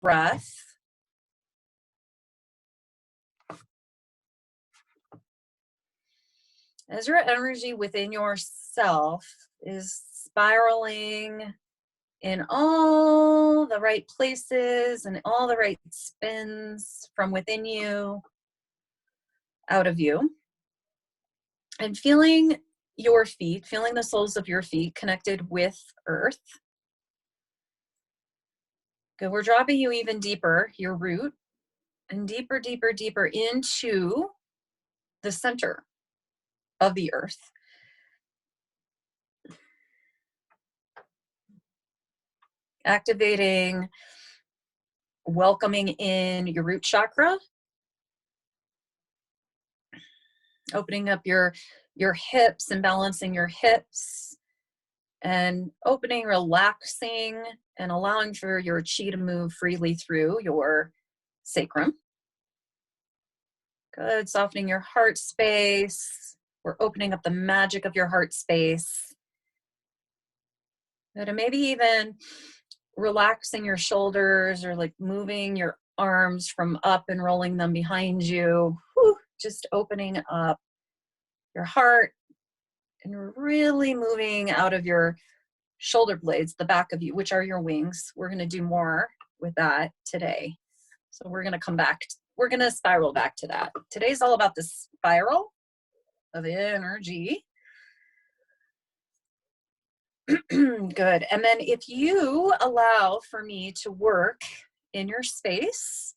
breath. As your energy within yourself is spiraling in all the right places and all the right spins from within you, out of you, and feeling your feet, feeling the soles of your feet connected with earth. Good. We're dropping you even deeper, your root, and deeper, deeper, deeper into the center of the earth. Activating, welcoming in your root chakra. Opening up your hips and balancing your hips. And opening, relaxing, and allowing for your chi to move freely through your sacrum. Good. Softening your heart space. We're opening up the magic of your heart space. Good. And maybe even relaxing your shoulders or like moving your arms from up and rolling them behind you. Whew, just opening up your heart and really moving out of your shoulder blades, the back of you, which are your wings. We're going to do more with that today. So we're going to come back. We're going to spiral back to that. Today's all about the spiral of energy. Good. And then if you allow for me to work in your space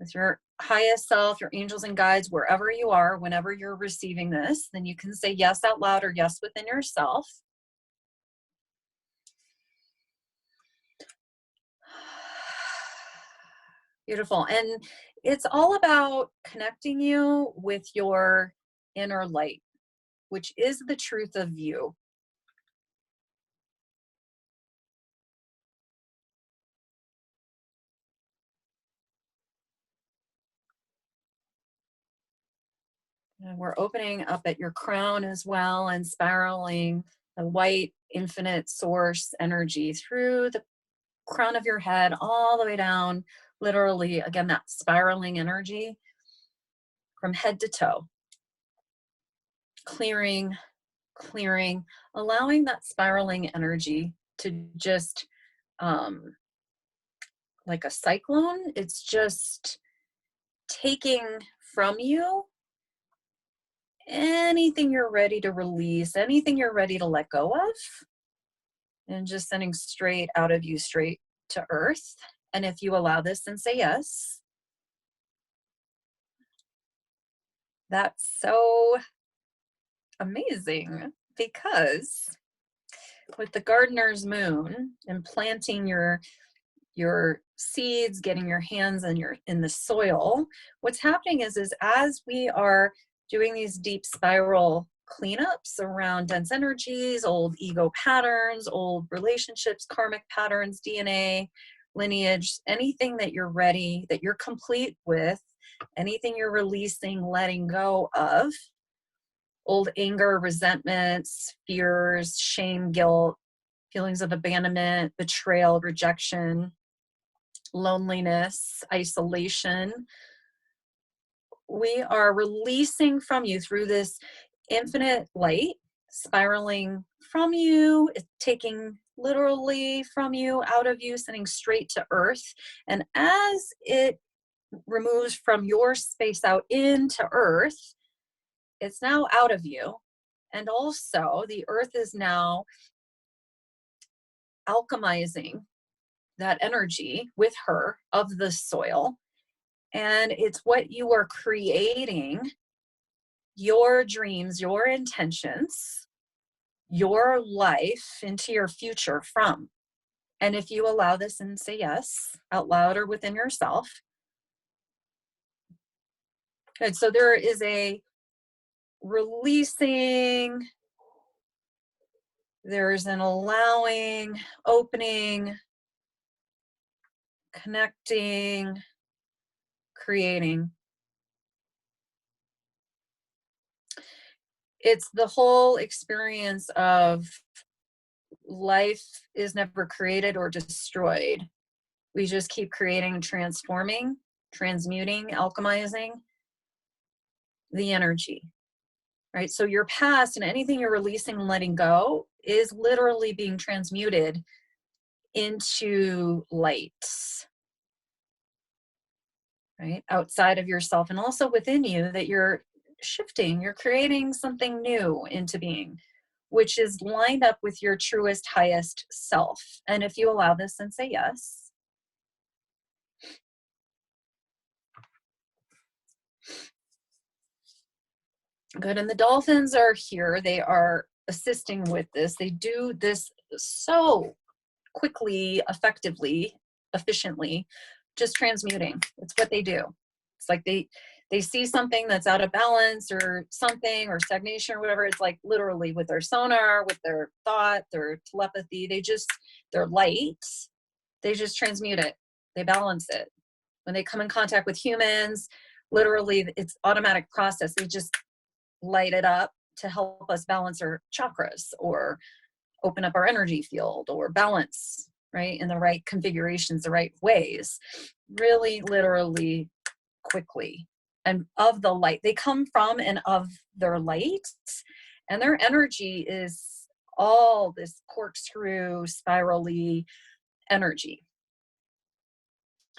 with your highest self, your angels and guides, wherever you are, whenever you're receiving this, then you can say yes out loud or yes within yourself. Beautiful. And it's all about connecting you with your inner light, which is the truth of you. And we're opening up at your crown as well and spiraling the white infinite source energy through the crown of your head all the way down, literally, again, that spiraling energy from head to toe. Clearing, allowing that spiraling energy to just, like a cyclone, it's just taking from you anything you're ready to release, anything you're ready to let go of, and just sending straight out of you, straight to earth. And if you allow this and say yes, that's so amazing, because with the gardener's moon and planting your seeds, getting your hands in the soil, what's happening is as we are doing these deep spiral cleanups around dense energies, old ego patterns, old relationships, karmic patterns, DNA, lineage, anything that you're ready, that you're complete with, anything you're releasing, letting go of, old anger, resentments, fears, shame, guilt, feelings of abandonment, betrayal, rejection, loneliness, isolation. We are releasing from you through this infinite light, spiraling from you, taking literally from you, out of you, sending straight to earth. And as it removes from your space out into earth, it's now out of you. And also the earth is now alchemizing that energy with her of the soil. And it's what you are creating, your dreams, your intentions, your life into your future from. And if you allow this and say yes out loud or within yourself. Good. So there is a releasing, there's an allowing, opening, connecting, creating. It's the whole experience of life is never created or destroyed. We just keep creating, transforming, transmuting, alchemizing the energy, right? So your past and anything you're releasing and letting go is literally being transmuted into light, right? Outside of yourself and also within you, that you're shifting, you're creating something new into being, which is lined up with your truest, highest self. And if you allow this and say yes, good. And the dolphins are here. They are assisting with this. They do this so quickly, effectively, efficiently, just transmuting. It's what they do. It's like they see something that's out of balance or something, or stagnation or whatever. It's like literally with their sonar, with their thought, their telepathy, their light, they just transmute it. They balance it. When they come in contact with humans, literally it's automatic process. They just light it up to help us balance our chakras or open up our energy field or balance, right, in the right configurations, the right ways, really literally quickly. And of the light they come from and of their light, and their energy is all this corkscrew spirally energy,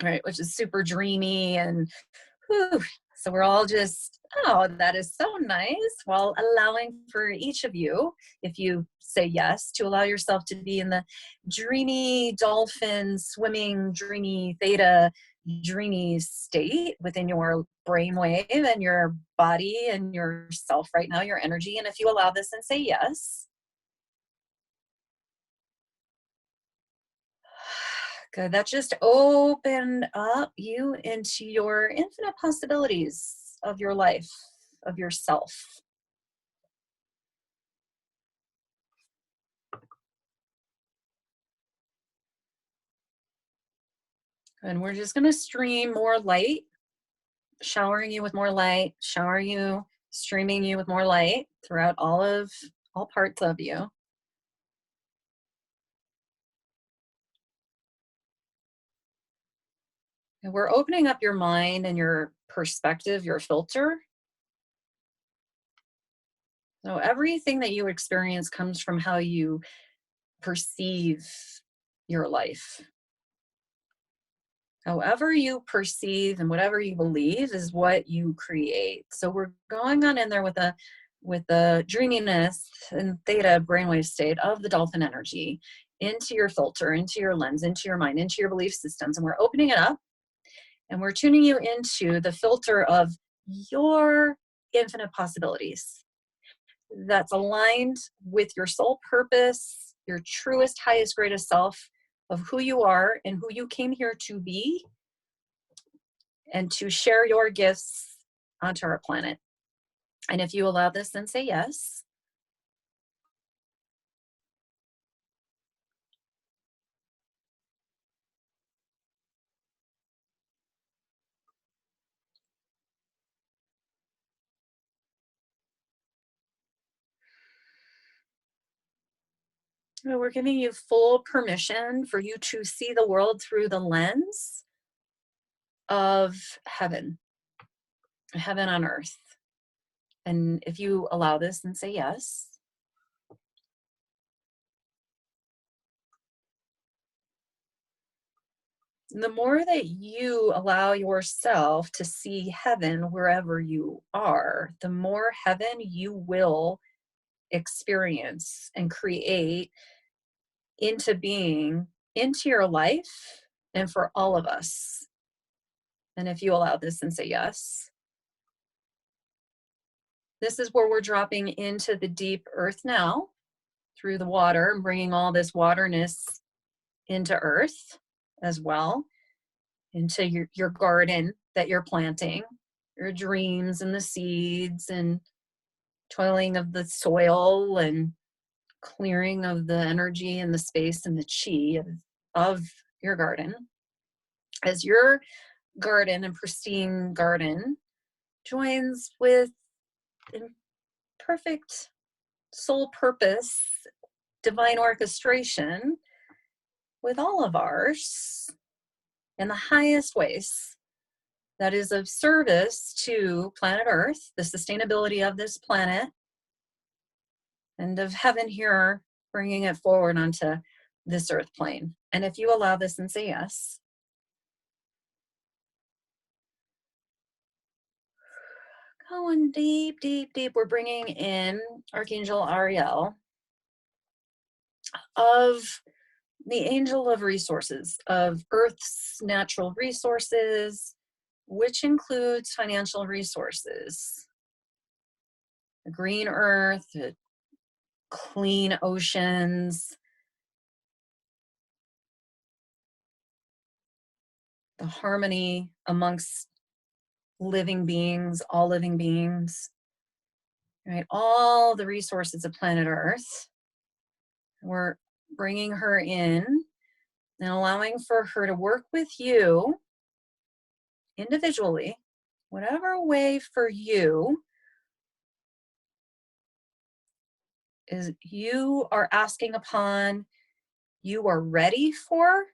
right, which is super dreamy and whew. So we're all just, oh, that is so nice. While allowing for each of you, if you say yes, to allow yourself to be in the dreamy dolphin swimming, dreamy theta, dreamy state within your brainwave and your body and yourself right now, your energy. And if you allow this and say yes, good. That just opened up you into your infinite possibilities of your life, of yourself. And we're just going to stream more light, showering you with more light, streaming you with more light throughout all parts of you. And we're opening up your mind and your perspective, your filter. So everything that you experience comes from how you perceive your life. However you perceive and whatever you believe is what you create. So we're going on in there with the dreaminess and theta brainwave state of the dolphin energy into your filter, into your lens, into your mind, into your belief systems. And we're opening it up and we're tuning you into the filter of your infinite possibilities that's aligned with your soul purpose, your truest, highest, greatest self of who you are and who you came here to be, and to share your gifts onto our planet. And if you allow this, then say yes. We're giving you full permission for you to see the world through the lens of heaven on earth. And if you allow this, then say yes. The more that you allow yourself to see heaven wherever you are, the more heaven you will experience and create into being, into your life, and for all of us. And if you allow this and say yes, this is where we're dropping into the deep earth now through the water and bringing all this waterness into earth as well, into your garden that you're planting, your dreams and the seeds and toiling of the soil and clearing of the energy and the space and the chi of your garden. As your garden and pristine garden joins with perfect soul purpose, divine orchestration with all of ours, in the highest ways that is of service to planet Earth, the sustainability of this planet, and of heaven here, bringing it forward onto this earth plane. And if you allow this and say yes, going deep, deep, deep, we're bringing in Archangel Ariel of the angel of resources, of Earth's natural resources, which includes financial resources, the green earth, the clean oceans, the harmony amongst living beings, all living beings, right? All the resources of planet Earth. We're bringing her in and allowing for her to work with you individually, whatever way for you is you are asking upon, you are ready for,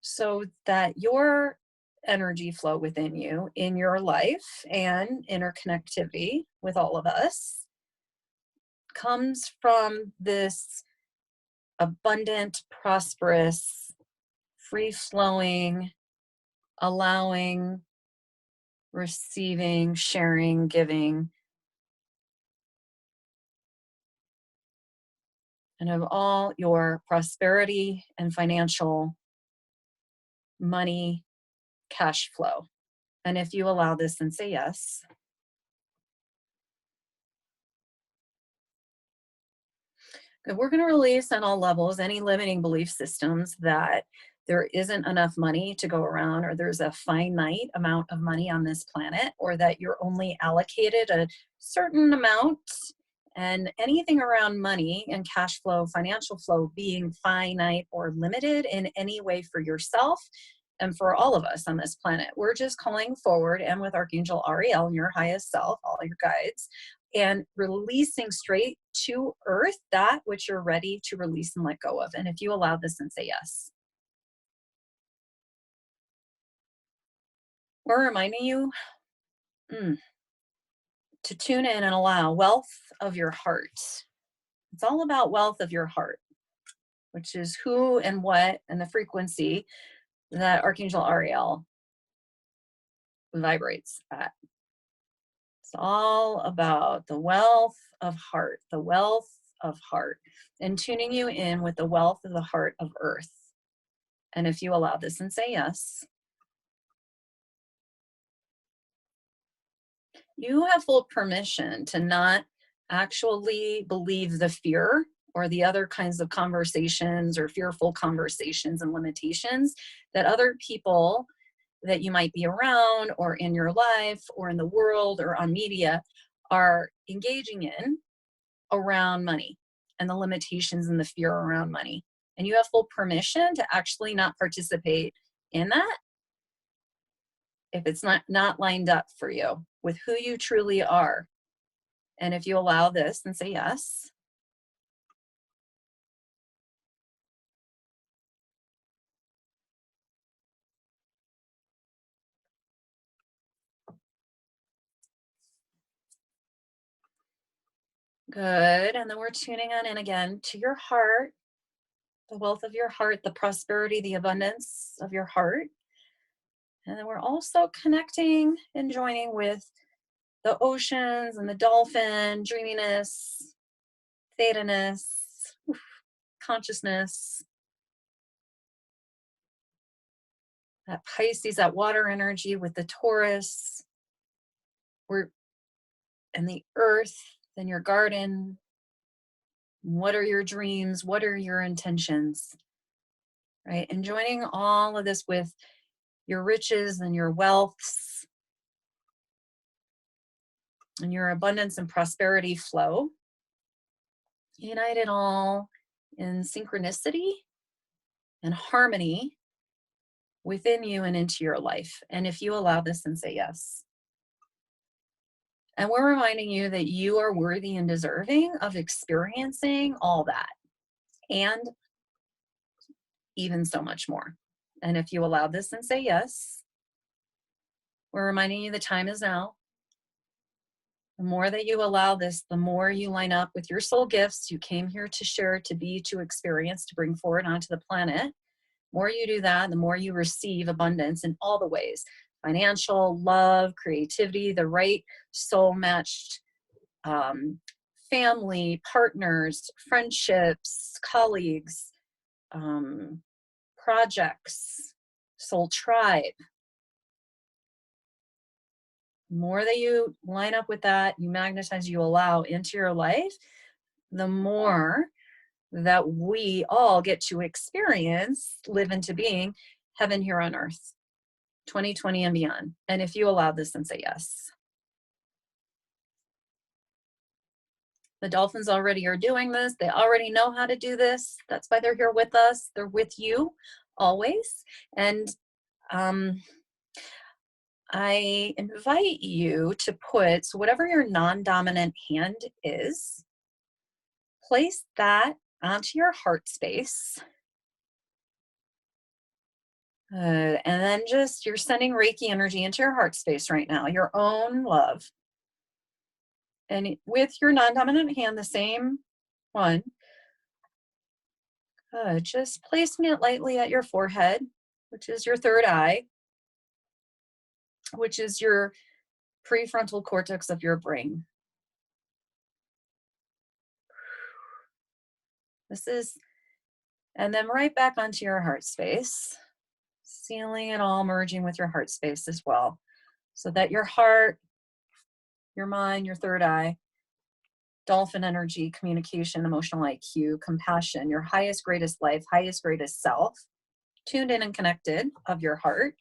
so that your energy flow within you in your life and interconnectivity with all of us comes from this abundant, prosperous, free-flowing, allowing, receiving, sharing, giving, and of all your prosperity and financial money, cash flow. And if you allow this and say yes, good, we're going to release on all levels any limiting belief systems that there isn't enough money to go around, or there's a finite amount of money on this planet, or that you're only allocated a certain amount. And anything around money and cash flow, financial flow being finite or limited in any way for yourself and for all of us on this planet. We're just calling forward, and with Archangel Ariel and your highest self, all your guides, and releasing straight to earth that which you're ready to release and let go of. And if you allow this and say yes. We're reminding you to tune in and allow wealth of your heart. It's all about wealth of your heart, which is who and what and the frequency that Archangel Ariel vibrates at. It's all about the wealth of heart, the wealth of heart, and tuning you in with the wealth of the heart of earth. And if you allow this and say yes, you have full permission to not actually believe the fear or the other kinds of conversations or fearful conversations and limitations that other people that you might be around or in your life or in the world or on media are engaging in around money and the limitations and the fear around money. And you have full permission to actually not participate in that if it's not lined up for you with who you truly are. And if you allow this and say yes, good. And then we're tuning on in again to your heart, the wealth of your heart, the prosperity, the abundance of your heart. And then we're also connecting and joining with the oceans and the dolphin, dreaminess, theta-ness, consciousness, that Pisces, that water energy with the Taurus, we're and the earth, then your garden. What are your dreams? What are your intentions? Right? And joining all of this with your riches and your wealths and your abundance and prosperity flow. Unite it all in synchronicity and harmony within you and into your life. And if you allow this and say yes. And we're reminding you that you are worthy and deserving of experiencing all that and even so much more. And if you allow this, then say yes. We're reminding you the time is now. The more that you allow this, the more you line up with your soul gifts you came here to share, to be, to experience, to bring forward onto the planet. The more you do that, the more you receive abundance in all the ways: financial, love, creativity, the right soul matched family, partners, friendships, colleagues, projects, soul tribe. The more that you line up with that, you magnetize, you allow into your life, the more that we all get to experience, live into being heaven here on earth, 2020 and beyond. And if you allow this, then say yes. The dolphins already are doing this. They already know how to do this. That's why they're here with us. They're with you always. And I invite you to put, so whatever your non-dominant hand is, place that onto your heart space. And then just, you're sending Reiki energy into your heart space right now, your own love. And with your non-dominant hand, the same one, just placing it lightly at your forehead, which is your third eye, which is your prefrontal cortex of your brain. And then right back onto your heart space, sealing it all, merging with your heart space as well, so that your heart, your mind, your third eye, dolphin energy, communication, emotional IQ, compassion, your highest, greatest life, highest, greatest self, tuned in and connected of your heart.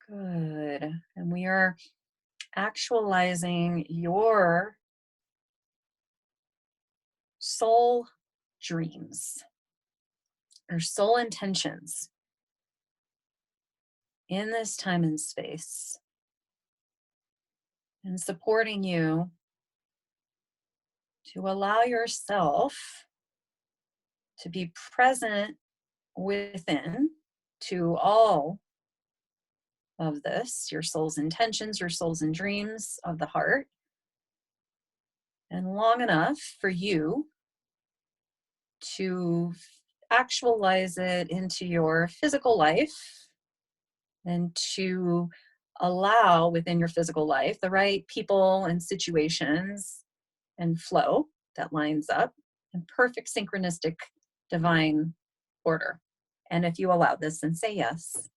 Good. And we are actualizing your soul dreams or soul intentions in this time and space, and supporting you to allow yourself to be present within to all of this, your soul's intentions, your soul's and dreams of the heart, and long enough for you to actualize it into your physical life, and to allow within your physical life the right people and situations and flow that lines up in perfect synchronistic divine order. And if you allow this, then say yes.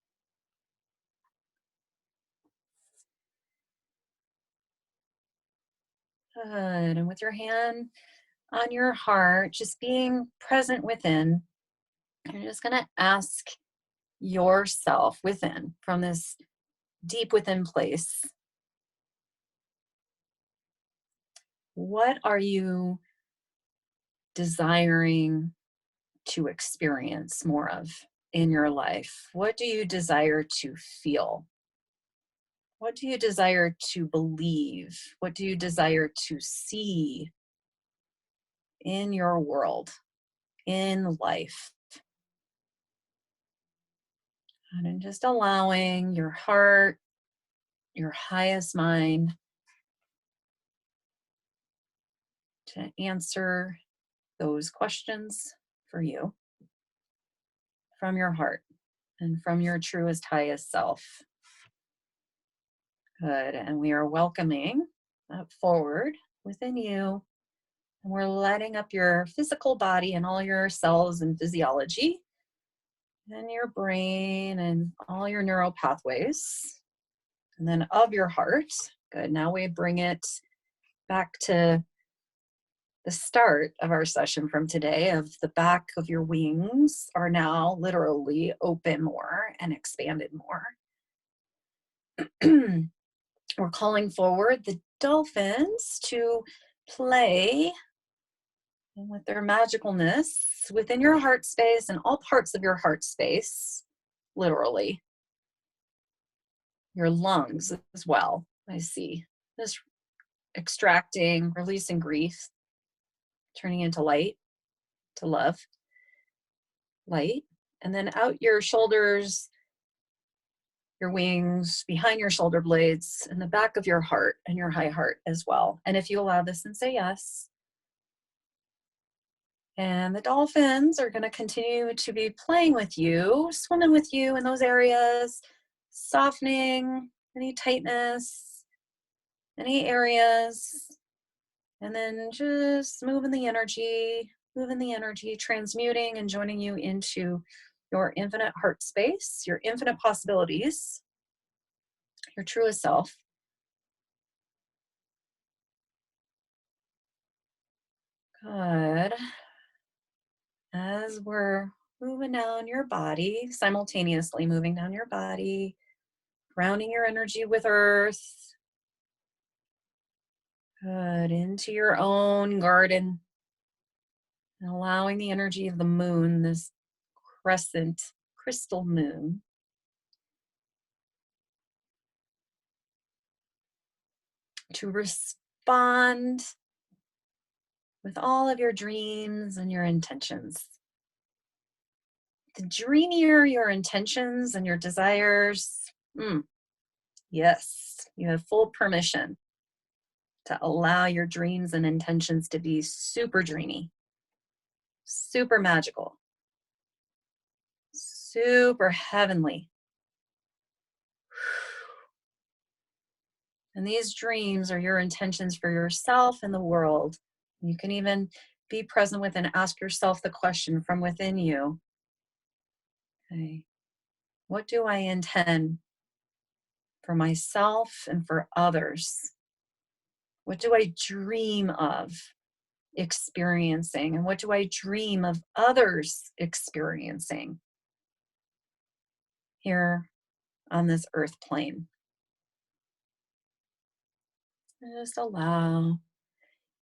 Good. And with your hand on your heart, just being present within, you're just going to ask yourself within, from this deep within place, what are you desiring to experience more of in your life? What do you desire to feel? What do you desire to believe? What do you desire to see in your world, in life? And then just allowing your heart, your highest mind, to answer those questions for you from your heart and from your truest, highest self. Good. And we are welcoming that forward within you. And we're lighting up your physical body and all your cells and physiology, and your brain and all your neural pathways. And then of your heart. Good. Now we bring it back to the start of our session from today, of the back of your wings are now literally open more and expanded more. We're calling forward the dolphins to play with their magicalness within your heart space and all parts of your heart space, literally. Your lungs as well, I see. Just extracting, releasing grief, turning into light, to love, light. And then out your shoulders, your wings, behind your shoulder blades, and the back of your heart and your high heart as well. And if you allow this and say yes. And the dolphins are going to continue to be playing with you, swimming with you in those areas, softening any tightness, any areas, and then just moving the energy, transmuting and joining you into your infinite heart space, your infinite possibilities, your truest self. Good. As we're moving down your body, simultaneously moving down your body, grounding your energy with earth. Good. Into your own garden. And allowing the energy of the moon, this crescent crystal moon, to respond with all of your dreams and your intentions. The dreamier your intentions and your desires, yes, you have full permission to allow your dreams and intentions to be super dreamy, super magical, super heavenly. And these dreams are your intentions for yourself and the world. You can even be present with and ask yourself the question from within you. Okay, what do I intend for myself and for others? What do I dream of experiencing? And what do I dream of others experiencing here on this earth plane? And just allow.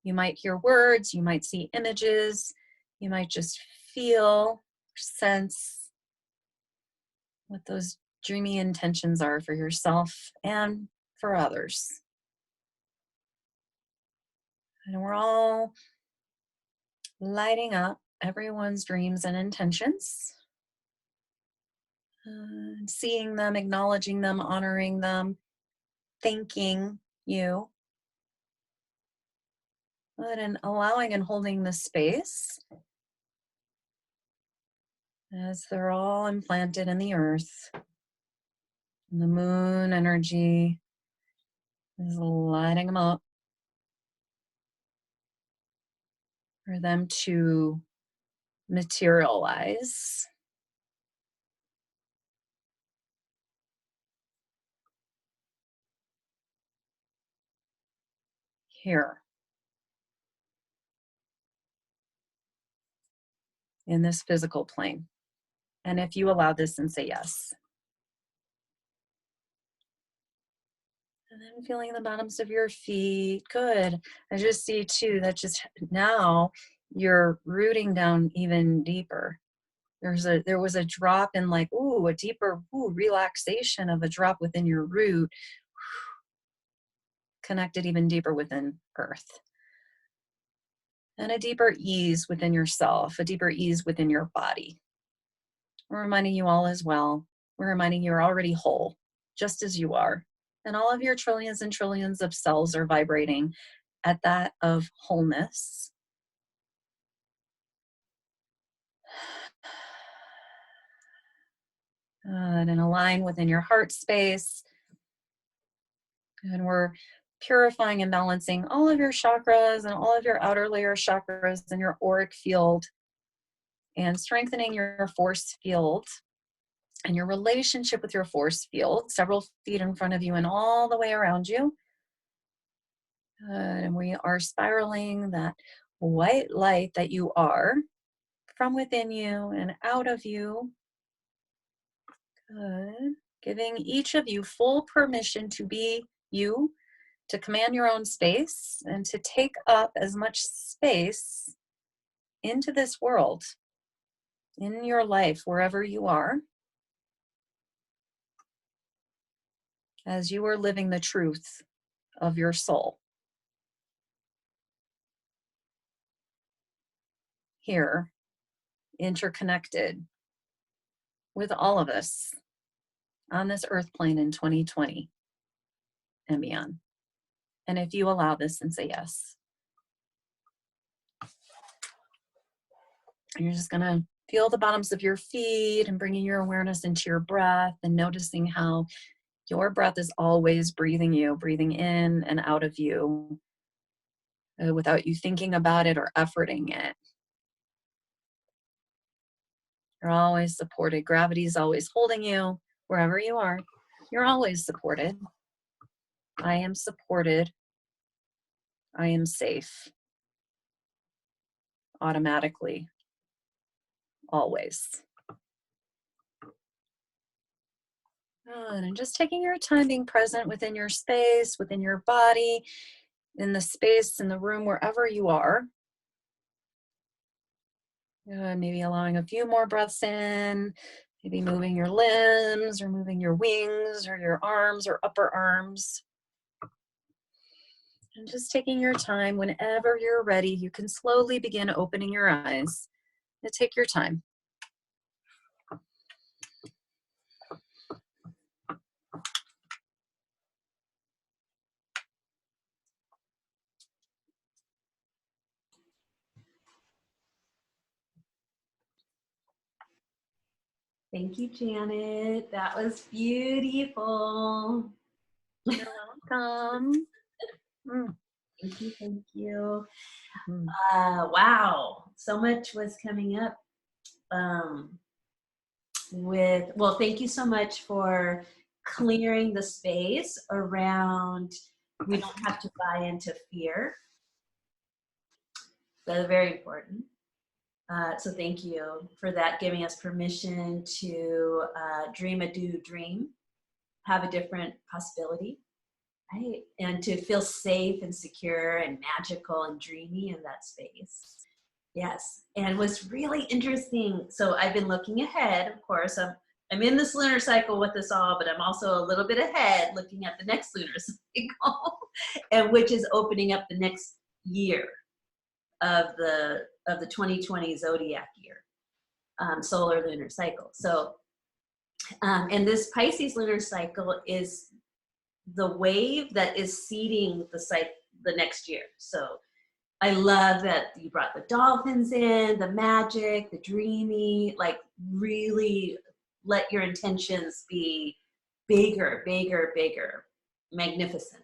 You might hear words, you might see images, you might just feel, sense what those dreamy intentions are for yourself and for others. And we're all lighting up everyone's dreams and intentions, seeing them, acknowledging them, honoring them, thanking you, and allowing and holding the space as they're all implanted in the earth. And the moon energy is lighting them up for them to materialize. Here in this physical plane. And if you allow this and say yes. And then feeling the bottoms of your feet. Good. I just see too that just now you're rooting down even deeper. There was a drop in like, a deeper relaxation of a drop within your root, connected even deeper within earth. And a deeper ease within yourself, a deeper ease within your body. We're reminding you all as well. We're reminding you you're already whole, just as you are. And all of your trillions and trillions of cells are vibrating at that of wholeness. And align within your heart space. And we're purifying and balancing all of your chakras and all of your outer layer chakras and your auric field, and strengthening your force field and your relationship with your force field, several feet in front of you and all the way around you. And we are spiraling that white light that you are from within you and out of you. Good. Giving each of you full permission to be you, to command your own space, and to take up as much space into this world, in your life, wherever you are, as you are living the truth of your soul. here, interconnected with all of us on this earth plane in 2020 and beyond. And if you allow this and say yes, you're just going to feel the bottoms of your feet and bringing your awareness into your breath and noticing how your breath is always breathing you, breathing in and out of you without you thinking about it or efforting it. You're always supported. Gravity is always holding you wherever you are. You're always supported. I am supported. I am safe. Automatically. Always. Good. And just taking your time being present within your space, within your body, in the space, in the room, wherever you are. Good. Maybe allowing a few more breaths in, maybe moving your limbs or moving your wings or your arms or upper arms. And just taking your time, whenever you're ready, you can slowly begin opening your eyes. And take your time. Thank you, Janet. That was beautiful. You're welcome. Thank you, thank you. Mm. Wow, so much was coming up. Well, thank you so much for clearing the space around, we don't have to buy into fear. That's very important. So thank you for that, giving us permission to dream a new dream, have a different possibility, right? And to feel safe and secure and magical and dreamy in that space. Yes, and what's really interesting, so I've been looking ahead, of course, I'm in this lunar cycle with us all, but I'm also a little bit ahead looking at the next lunar cycle, and which is opening up the next year of the 2020 zodiac year, solar lunar cycle. So, and this Pisces lunar cycle is the wave that is seeding the next year. So I love that you brought the dolphins in, the magic, the dreamy, like really let your intentions be bigger, bigger, bigger, magnificent.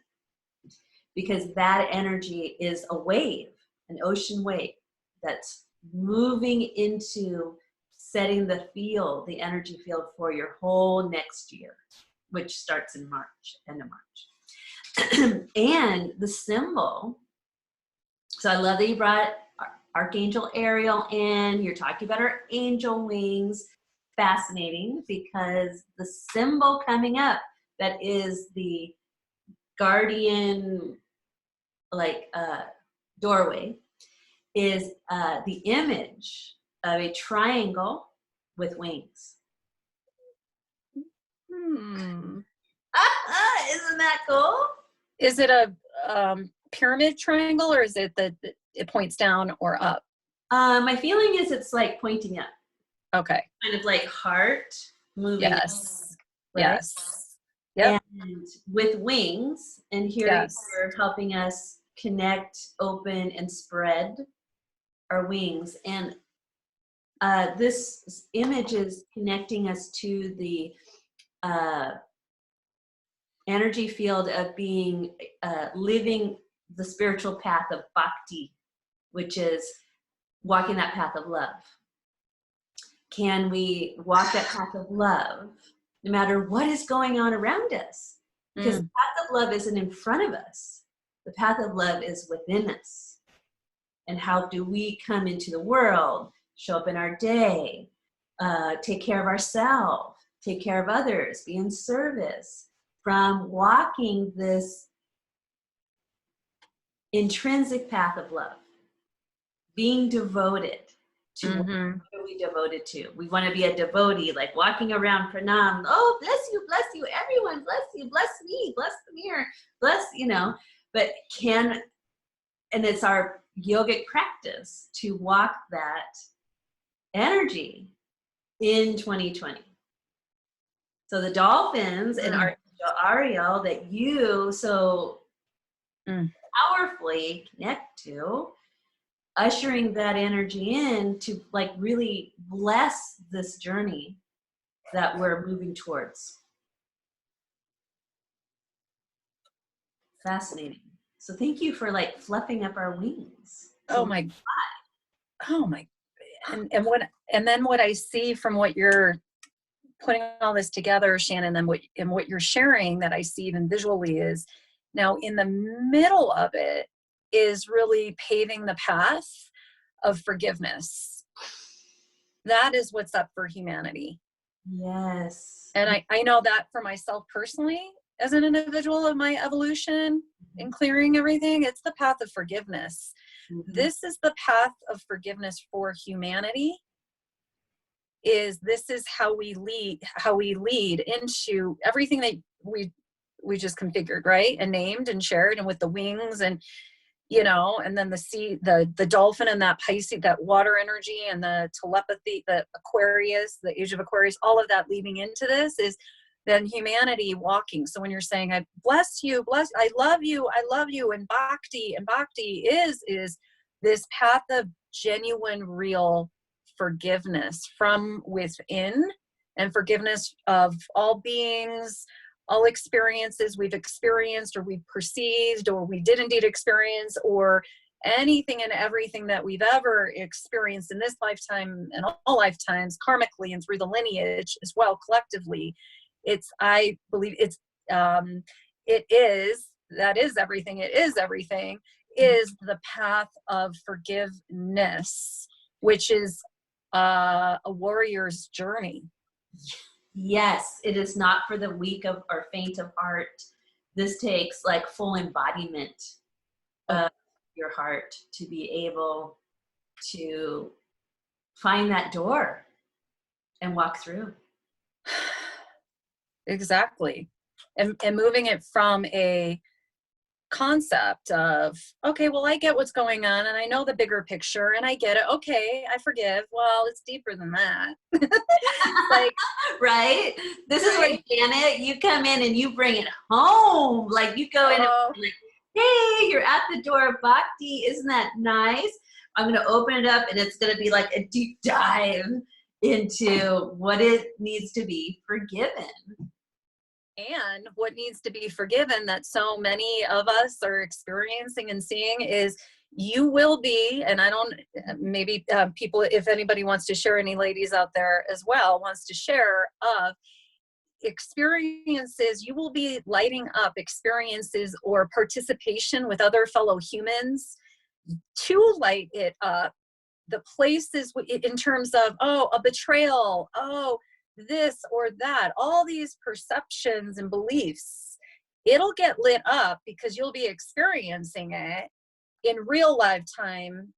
Because that energy is a wave, an ocean wave that's moving into setting the field, the energy field for your whole next year, which starts in March, end of March. And the symbol, so I love that you brought Archangel Ariel in. You're talking about our angel wings. Fascinating, because the symbol coming up that is the guardian, like doorway, is the image of a triangle with wings. Isn't that cool? Is it a pyramid triangle, or is it that it points down or up? My feeling is it's like pointing up. Okay. Kind of like heart moving Yes. up, right? Yes. Yep. And with wings, and here Yes. you're helping us connect, open, and spread our wings. And this image is connecting us to the energy field of being, living the spiritual path of bhakti, which is walking that path of love. Can we walk that path of love no matter what is going on around us? Because the path of love isn't in front of us. The path of love is within us. And how do we come into the world, show up in our day, take care of ourselves, take care of others, be in service, from walking this intrinsic path of love, being devoted to what are we devoted to. We want to be a devotee, like walking around pranam. Oh, bless you, everyone, bless you, bless me, bless the mirror, bless, but and it's our yogic practice to walk that energy in 2020. So the dolphins and Archangel Ariel that you so powerfully connect to, ushering that energy in to like really bless this journey that we're moving towards. Fascinating. So thank you for like fluffing up our wings. Oh my, and then what I see from what you're putting all this together, Shannon, and what you're sharing that I see even visually is now in the middle of it is really paving the path of forgiveness. That is what's up for humanity. Yes. And I know that for myself personally, as an individual of my evolution and clearing everything, it's the path of forgiveness. This is the path of forgiveness for humanity. This is how we lead into everything that we just configured, right? And named and shared, and with the wings, and and then the sea, the dolphin, and that Pisces, that water energy, and the telepathy, the Aquarius, the age of Aquarius, all of that leading into this is then humanity walking. So when you're saying, I bless you, I love you, and bhakti is this path of genuine, real forgiveness from within, and forgiveness of all beings, all experiences we've experienced, or we perceived, or we did indeed experience, or anything and everything that we've ever experienced in this lifetime and all lifetimes, karmically and through the lineage as well, collectively. I believe it is everything. It is everything, is the path of forgiveness, which is a warrior's journey. Yes, it is not for the weak of or faint of heart. This takes like full embodiment of your heart to be able to find that door and walk through. Exactly. And moving it from a concept of, okay, well, I get what's going on, and I know the bigger picture, and I get it. Okay, I forgive. Well, it's deeper than that. Like, right? This is where, Janet, you come in and you bring it home. Like, you go in and like, hey, you're at the door of bhakti. Isn't that nice? I'm going to open it up, and it's going to be like a deep dive into what it needs to be forgiven. And what needs to be forgiven that so many of us are experiencing and seeing is you will be, and I don't, maybe people, if anybody wants to share, any ladies out there as well, wants to share of experiences, you will be lighting up experiences or participation with other fellow humans to light it up. The places in terms of, a betrayal, this or that, all these perceptions and beliefs, it'll get lit up because you'll be experiencing it in real lifetime,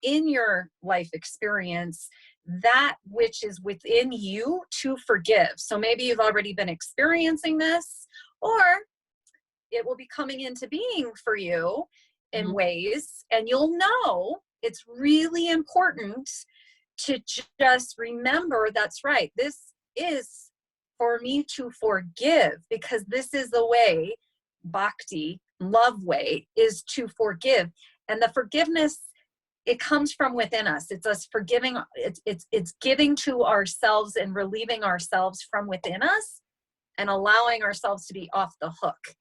in your life experience, that which is within you to forgive. So maybe you've already been experiencing this, or it will be coming into being for you in ways, and you'll know. It's really important to just remember, that's right, this is for me to forgive, because this is the way, bhakti, love way, is to forgive. And the forgiveness, it comes from within us. It's us forgiving, it's giving to ourselves and relieving ourselves from within us, and allowing ourselves to be off the hook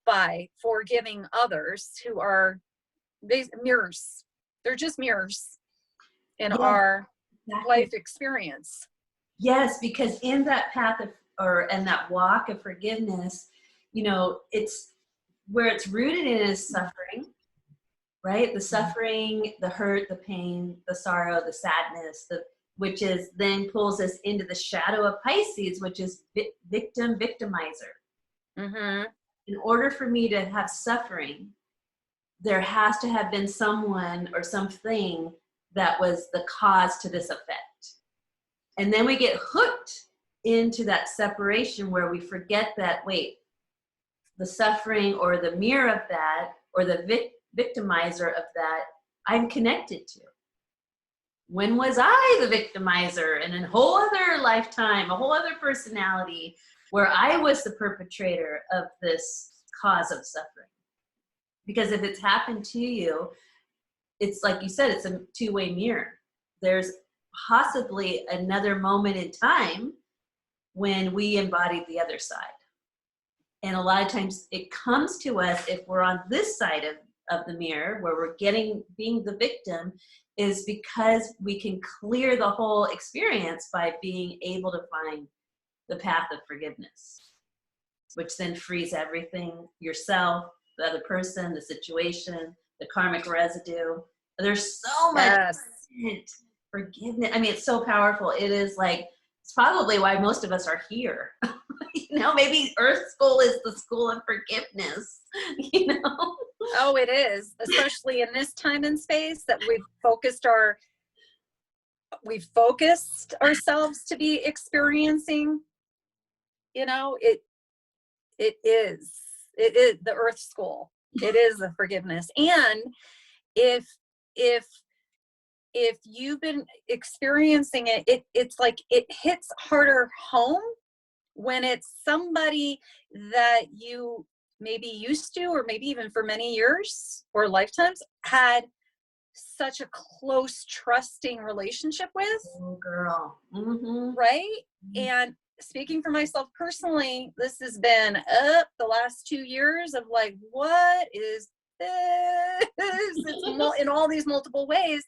by forgiving others who are mirrors. They're just mirrors in our life experience. Yes, because in that path of, and that walk of forgiveness, it's where it's rooted in is suffering, right? The suffering, the hurt, the pain, the sorrow, the sadness, which is then pulls us into the shadow of Pisces, which is victim, victimizer. In order for me to have suffering, there has to have been someone or something that was the cause to this effect. And then we get hooked into that separation where we forget that, wait, the suffering or the mirror of that, or the victimizer of that I'm connected to. When was I the victimizer in a whole other lifetime, a whole other personality where I was the perpetrator of this cause of suffering? Because if it's happened to you, it's like you said, it's a two-way mirror. There's possibly another moment in time when we embodied the other side. And a lot of times it comes to us if we're on this side of the mirror where we're being the victim, is because we can clear the whole experience by being able to find the path of forgiveness, which then frees everything, yourself, the other person, the situation, the karmic residue. There's so much forgiveness. I mean, it's so powerful. It is like, it's probably why most of us are here. You know, maybe Earth School is the school of forgiveness, you know? Oh, it is, especially in this time and space that we've ourselves to be experiencing, you know, it is the Earth School. It is the forgiveness. And if you've been experiencing it, it's like it hits harder home when it's somebody that you maybe used to, or maybe even for many years or lifetimes, had such a close, trusting relationship with. Oh, girl. Mm-hmm. Right? And speaking for myself personally, this has been the last 2 years of like, what is this? It's in all these multiple ways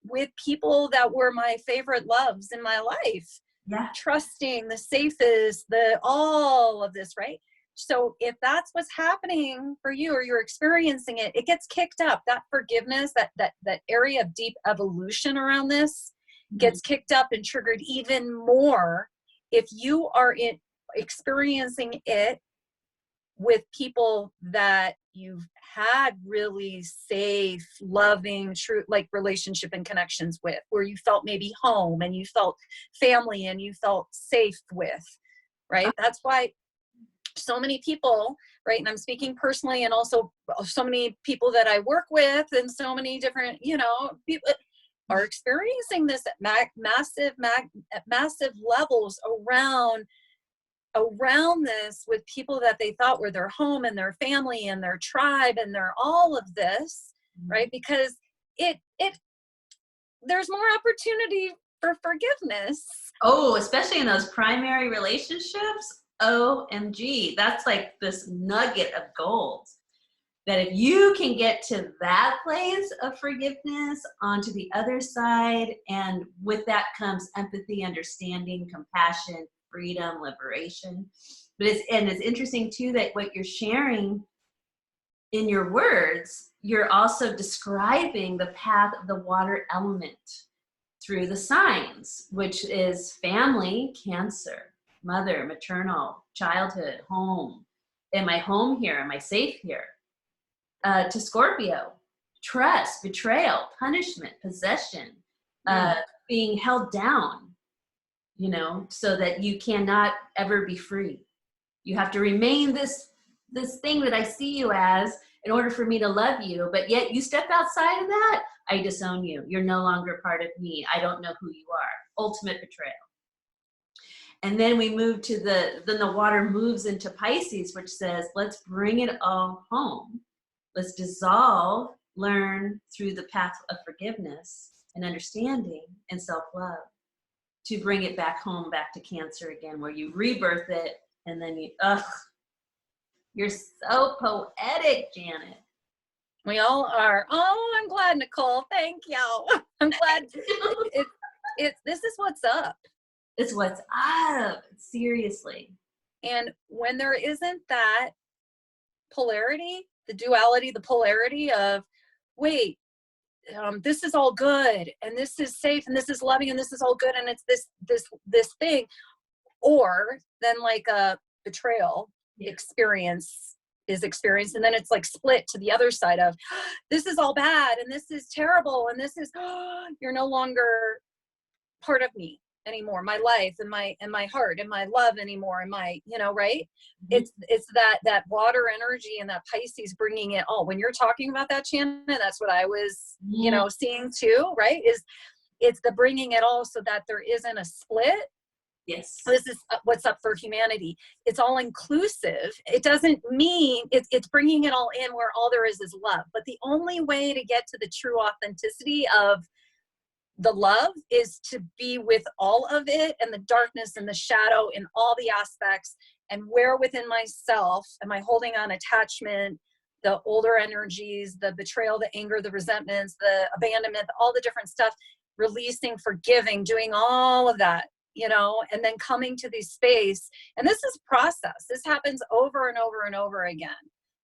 with people that were my favorite loves in my life. Yeah. Trusting, the safest, all of this, right? So if that's what's happening for you, or you're experiencing it, it gets kicked up. That forgiveness, that area of deep evolution around this gets kicked up and triggered even more if you are experiencing it with people that you've had really safe, loving, true, like relationship and connections with, where you felt maybe home and you felt family and you felt safe with, right? That's why so many people, right, and I'm speaking personally, and also so many people that I work with and so many different, you know, people are experiencing this at massive levels around this, with people that they thought were their home and their family and their tribe and their all of this, right? Because there's more opportunity for forgiveness. Oh, especially in those primary relationships. OMG, that's like this nugget of gold. That if you can get to that place of forgiveness, onto the other side, and with that comes empathy, understanding, compassion, freedom, liberation. But it's interesting too that what you're sharing in your words, you're also describing the path of the water element through the signs, which is family, Cancer, mother, maternal, childhood, home. Am I home here? Am I safe here? To Scorpio, trust, betrayal, punishment, possession, being held down, you know, so that you cannot ever be free. You have to remain this thing that I see you as in order for me to love you, but yet you step outside of that, I disown you. You're no longer part of me. I don't know who you are. Ultimate betrayal. And then we move to then the water moves into Pisces, which says, let's bring it all home. Let's dissolve, learn through the path of forgiveness and understanding and self-love to bring it back home, back to Cancer again, where you rebirth it. And then you're so poetic, Janet. We all are. Oh, I'm glad, Nicole. Thank you. I'm glad. This is what's up. It's what's up. Seriously. And when there isn't that polarity, the duality, the polarity of, wait, this is all good, and this is safe, and this is loving, and this is all good, and it's this thing, or then like a betrayal experience is experienced, and then it's like split to the other side of, this is all bad, and this is terrible, and this is, you're no longer part of me. anymore, my life and my heart and my love anymore, and my, right. Mhm. It's that water energy and that Pisces bringing it all. When you're talking about that, Shannon, that's what I was, Yeah. seeing too, right? It's the bringing it all so that there isn't a split. Yes. This is what's up for humanity. It's all inclusive. It doesn't mean it's bringing it all in where all there is love. But the only way to get to the true authenticity of the love is to be with all of it, and the darkness and the shadow in all the aspects. And where within myself am I holding on attachment, the older energies, the betrayal, the anger, the resentments, the abandonment, all the different stuff, releasing, forgiving, doing all of that, and then coming to the space. And this is process. This happens over and over and over again.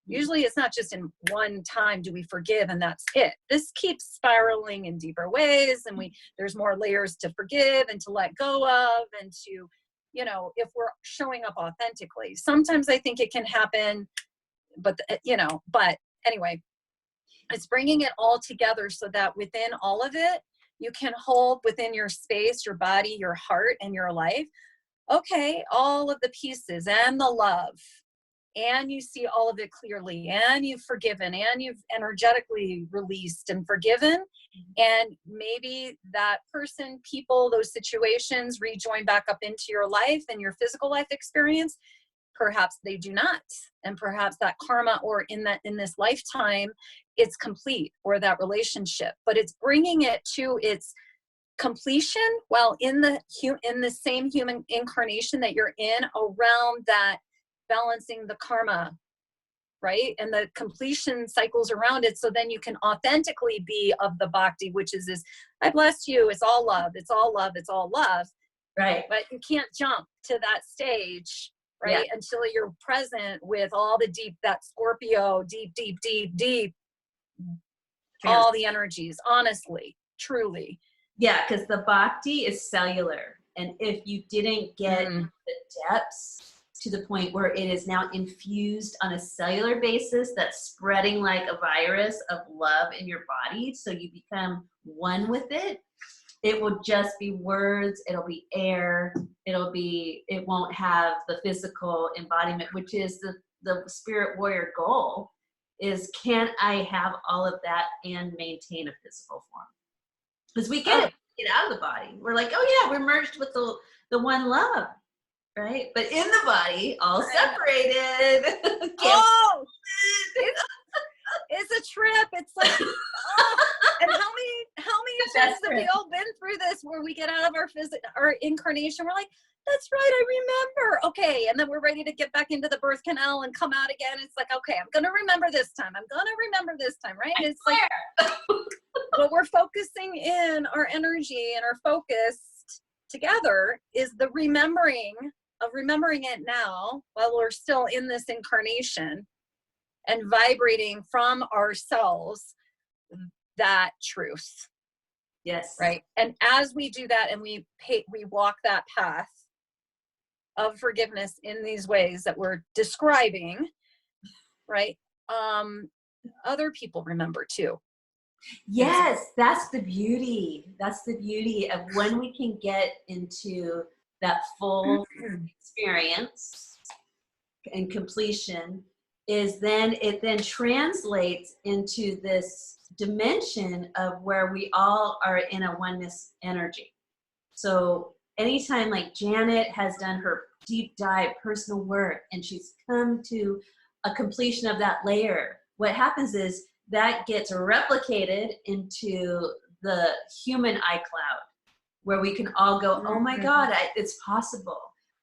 Usually it's not just in one time do we forgive and that's it. This keeps spiraling in deeper ways, and there's more layers to forgive and to let go of, and to, if we're showing up authentically. Sometimes I think it can happen, but anyway, it's bringing it all together so that within all of it, you can hold within your space, your body, your heart, and your life, okay, all of the pieces and the love, and you see all of it clearly, and you've forgiven, and you've energetically released and forgiven. And maybe that person, people, those situations rejoin back up into your life and your physical life experience. Perhaps they do not. And perhaps that karma, or in this lifetime, it's complete, or that relationship, but it's bringing it to its completion while in the same human incarnation that you're in, around that, balancing the karma, right? And the completion cycles around it. So then you can authentically be of the bhakti, which is this, I bless you. It's all love. It's all love. It's all love. Right. But you can't jump to that stage, right? Yeah. Until you're present with all the deep, that Scorpio, deep, all the energies, honestly, truly. Yeah. Because the bhakti is cellular. And if you didn't get the depths to the point where it is now infused on a cellular basis, that's spreading like a virus of love in your body, so you become one with it, it will just be words, it'll be air, it won't have the physical embodiment, which is the spirit warrior goal, is can I have all of that and maintain a physical form? Because we get out of the body. We're like, oh yeah, we're merged with the one love. Right? But in the body, all separated. It's a trip. It's like, and how many times have we all been through this, where we get out of our incarnation, we're like, that's right, I remember. Okay, and then we're ready to get back into the birth canal and come out again. It's like, okay, I'm gonna remember this time. Right? And it's like, what we're focusing in our energy and our focus together is the remembering it now, while we're still in this incarnation, and vibrating from ourselves that truth. Yes. Right. And as we do that, and we walk that path of forgiveness in these ways that we're describing, right? Other people remember too. Yes, that's the beauty. That's the beauty of when we can get into that full experience and completion, is then it then translates into this dimension of where we all are in a oneness energy. So anytime like Janet has done her deep dive personal work and she's come to a completion of that layer, what happens is that gets replicated into the human iCloud, where we can all go, oh my God, it's possible.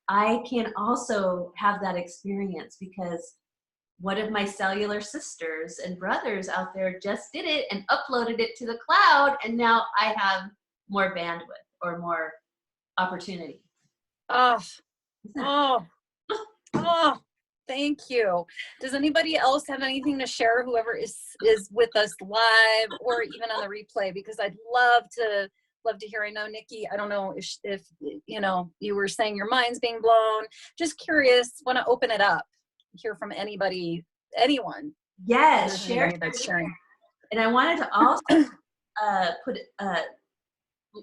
I can also have that experience because one of my cellular sisters and brothers out there just did it and uploaded it to the cloud, and now I have more bandwidth or more opportunity. Thank you. Does anybody else have anything to share? Whoever is with us live or even on the replay, because I'd love to hear. I know, Nikki, I don't know if you were saying your mind's being blown. Just curious, want to open it up, hear from anyone. Yes, share. That's sharing. And I wanted to also put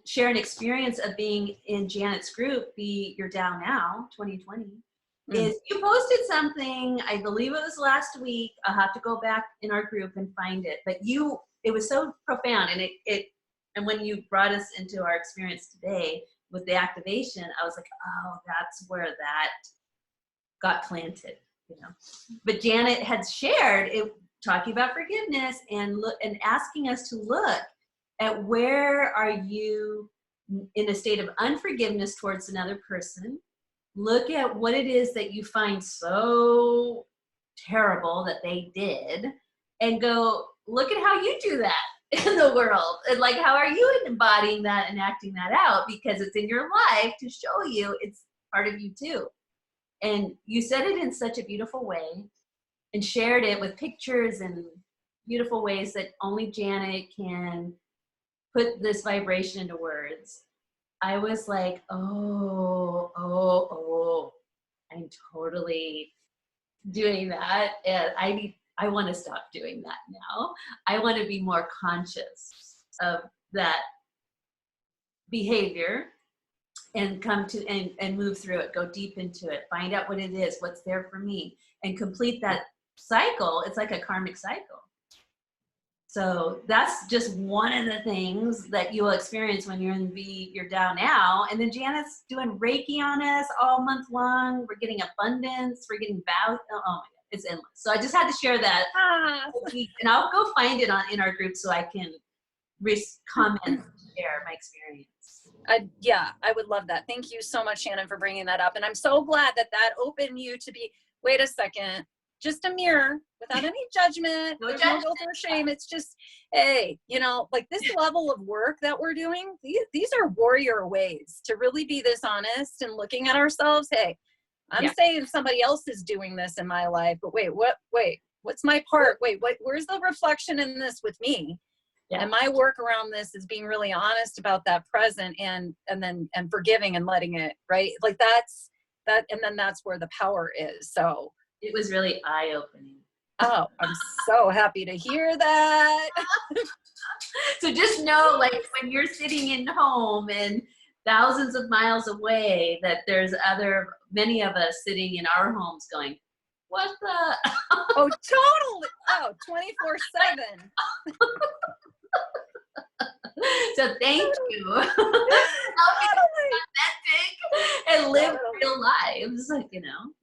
share an experience of being in Janet's group, Be Your Down Now 2020, is you posted something, I believe it was last week. I'll have to go back in our group and find it. But it was so profound, and and when you brought us into our experience today with the activation, I was like, oh, that's where that got planted, you know. But Janet had shared it, talking about forgiveness and asking us to look at where are you in a state of unforgiveness towards another person. Look at what it is that you find so terrible that they did, and go look at how you do that in the world, and like, how are you embodying that and acting that out, because it's in your life to show you it's part of you too. And you said it in such a beautiful way and shared it with pictures and beautiful ways that only Janet can put this vibration into words. I was like, oh, I'm totally doing that. And I want to stop doing that now. I want to be more conscious of that behavior and come to and move through it, go deep into it, find out what it is, what's there for me, and complete that cycle. It's like a karmic cycle. So that's just one of the things that you will experience when you're in You're Down Now. And then Janet's doing Reiki on us all month long. We're getting abundance. We're getting value. Oh my God, it's endless. So I just had to share that. And I'll go find it in our group so I can comment and share my experience. Yeah, I would love that. Thank you so much, Shannon, for bringing that up. And I'm so glad that opened you to be, wait a second, just a mirror without any judgment. There's no guilt or shame. It's just, hey, you know, like this level of work that we're doing, these are warrior ways to really be this honest and looking at ourselves. Hey, I'm saying somebody else is doing this in my life, but what's my part? Where's the reflection in this with me? Yeah. And my work around this is being really honest about that present and forgiving and letting it, right? Like that's where the power is. So it was really eye-opening. Oh, I'm so happy to hear that. So just know, like, when you're sitting in home and thousands of miles away, that there's many of us sitting in our homes going, what the? Oh, totally. Oh, 24/7. So thank you. Helping authentic and live real lives, you know.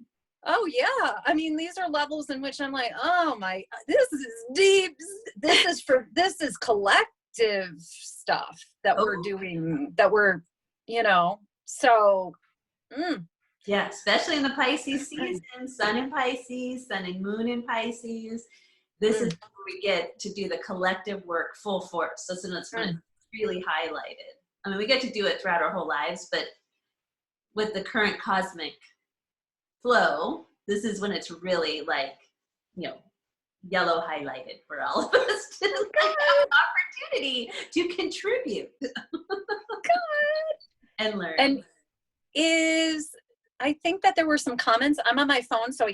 Oh yeah. I mean, these are levels in which I'm like, oh my, this is deep. This is collective stuff that we're doing, that we're, you know, so. Yeah, especially in the Pisces season, Sun in Pisces, Sun and Moon in Pisces. This is where we get to do the collective work full force. So it's when it's really highlighted. I mean, we get to do it throughout our whole lives, but with the current cosmic flow, this is when it's really like, you know, yellow highlighted for all of us to have an opportunity to contribute. And learn. And I think that there were some comments. I'm on my phone, so